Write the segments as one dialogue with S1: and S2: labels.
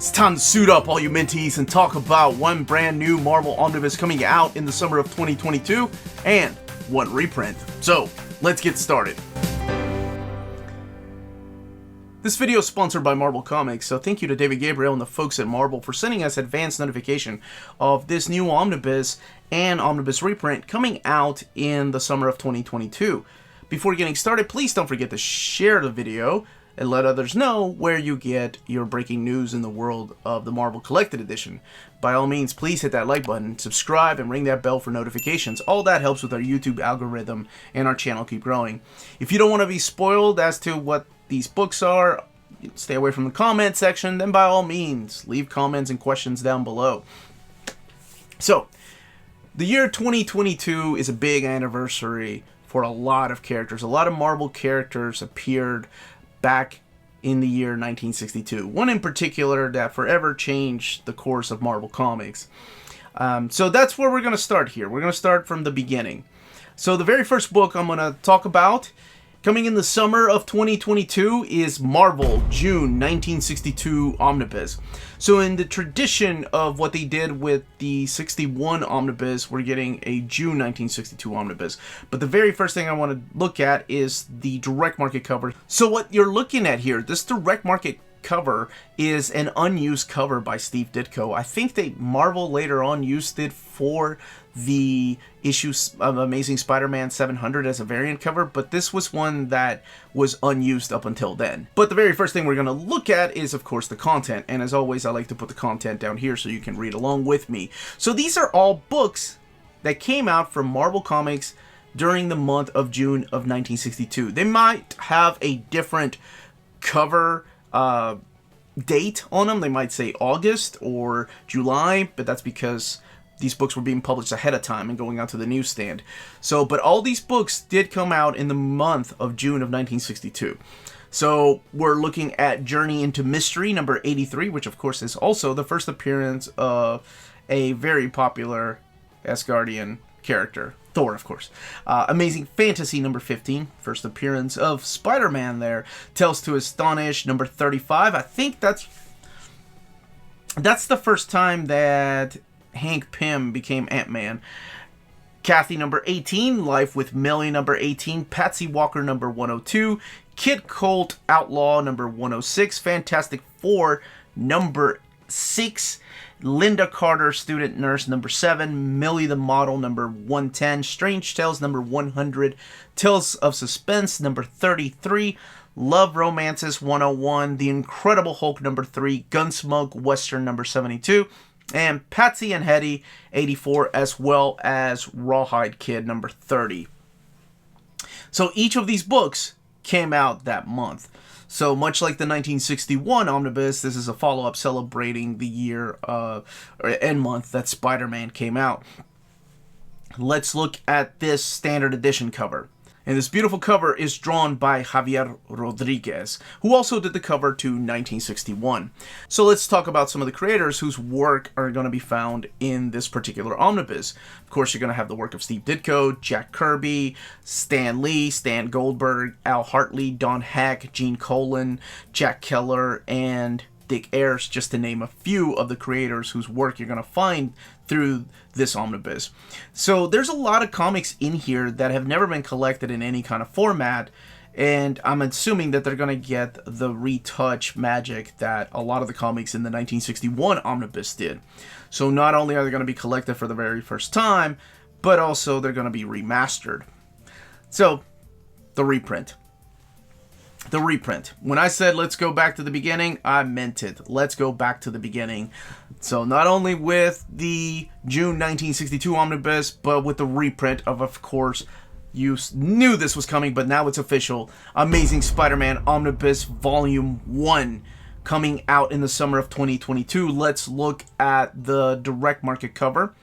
S1: It's time to suit up, all you minties, and talk about one brand new Marvel Omnibus coming out in the summer of 2022 and one reprint. So, let's get started. This video is sponsored by Marvel Comics, so thank you to David Gabriel and the folks at Marvel for sending us advance notification of this new Omnibus and Omnibus reprint coming out in the summer of 2022. Before getting started, please don't forget to share the video and let others know where you get your breaking news in the world of the Marvel Collected Edition. By all means, please hit that like button, subscribe, and ring that bell for notifications. All that helps with our YouTube algorithm and our channel keep growing. If you don't want to be spoiled as to what these books are, stay away from the comment section, then by all means, leave comments and questions down below. So, the year 2022 is a big anniversary for a lot of characters. A lot of Marvel characters appeared back in the year 1962. One in particular that forever changed the course of Marvel Comics. So that's where we're going to start here. We're going to start from the beginning. So the very first book I'm going to talk about coming in the summer of 2022 is Marvel June 1962 Omnibus. So in the tradition of what they did with the 61 Omnibus, we're getting a June 1962 Omnibus. But the very first thing I want to look at is the direct market cover. So what you're looking at here, this direct market cover is an unused cover by Steve Ditko. I think Marvel later on used it for the issues of Amazing Spider-Man 700 as a variant cover, but this was one that was unused up until then. But the very first thing we're going to look at is, of course, the content, and as always, I like to put the content down here so you can read along with me. So these are all books that came out from Marvel Comics during the month of June of 1962. They might have a different cover date on them. They might say August or July, but that's because these books were being published ahead of time and going out to the newsstand. So, but all these books did come out in the month of June of 1962. So we're looking at Journey into Mystery number 83, which of course is also the first appearance of a very popular Asgardian character, Thor, of course. Amazing Fantasy number 15, first appearance of Spiderman there. Tales to Astonish number 35. I think that's the first time that Hank Pym became Ant-Man. Kathy number 18, Life with Millie number 18, Patsy Walker number 102, Kid Colt Outlaw number 106, Fantastic Four number 6, Linda Carter Student Nurse number 7, Millie the Model number 110, Strange Tales number 100, Tales of Suspense number 33, Love Romances 101, The Incredible Hulk number 3, Gunsmoke Western number 72, and Patsy and Hetty 84, as well as Rawhide Kid number 30. So each of these books came out that month. So much like the 1961 Omnibus, this is a follow-up celebrating the year and month that Spider-Man came out. Let's look at this standard edition cover. And this beautiful cover is drawn by Javier Rodriguez, who also did the cover to 1961. So let's talk about some of the creators whose work are going to be found in this particular omnibus. Of course, you're going to have the work of Steve Ditko, Jack Kirby, Stan Lee, Stan Goldberg, Al Hartley, Don Heck, Gene Colan, Jack Keller, and Dick Ayers, just to name a few of the creators whose work you're going to find through this omnibus. So there's a lot of comics in here that have never been collected in any kind of format, and I'm assuming that they're going to get the retouch magic that a lot of the comics in the 1961 omnibus did. So not only are they going to be collected for the very first time, but also they're going to be remastered. So, the reprint. The reprint. When I said let's go back to the beginning, I meant it. Let's go back to the beginning. So not only with the June 1962 Omnibus, but with the reprint of course, you knew this was coming, but now it's official. Amazing Spider-Man Omnibus Volume 1 coming out in the summer of 2022. Let's look at the direct market cover.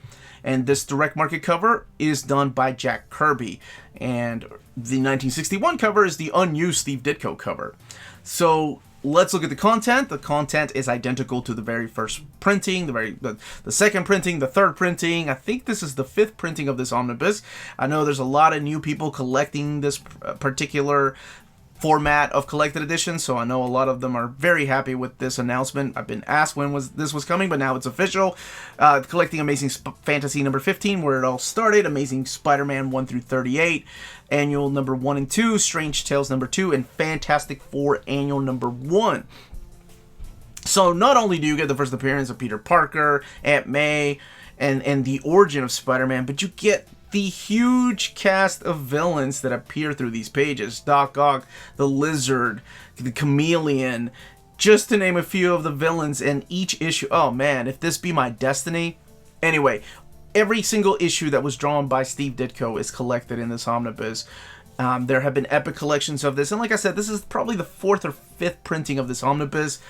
S1: And this direct market cover is done by Jack Kirby. And the 1961 cover is the unused Steve Ditko cover. So let's look at the content. The content is identical to the very first printing, the second printing, the third printing. I think this is the 5th printing of this omnibus. I know there's a lot of new people collecting this particular format of collected editions, so I know a lot of them are very happy with this announcement. I've been asked when this was coming, but now it's official. Collecting Amazing Fantasy number 15, where it all started, Amazing Spider-Man 1 through 38, Annual number 1 and 2, Strange Tales number 2, and Fantastic Four Annual number 1. So not only do you get the first appearance of Peter Parker, Aunt May, and the origin of Spider-Man, but you get the huge cast of villains that appear through these pages. Doc Ock, the Lizard, the Chameleon, just to name a few of the villains in each issue. Oh man, if this be my destiny. Anyway, every single issue that was drawn by Steve Ditko is collected in this omnibus. There have been epic collections of this, and like I said, this is probably the 4th or 5th printing of this omnibus,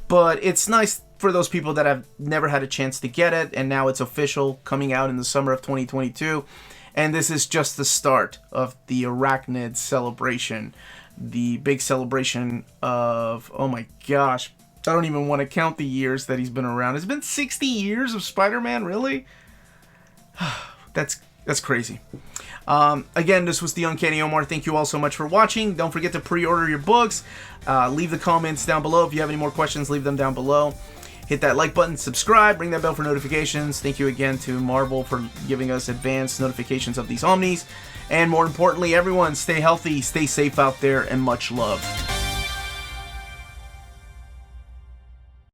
S1: but it's nice for those people that have never had a chance to get it, and now it's official, coming out in the summer of 2022. And this is just the start of the Arachnid celebration, the big celebration of, oh my gosh, I don't even want to count the years that he's been around. It's been 60 years of Spider-Man, really? That's crazy. Again, this was the Uncanny Omar. Thank you all so much for watching. Don't forget to pre-order your books. Leave the comments down below. If you have any more questions, leave them down below. Hit that like button, subscribe, ring that bell for notifications. Thank you again to Marvel for giving us advanced notifications of these Omnis. And more importantly, everyone, stay healthy, stay safe out there, and much love.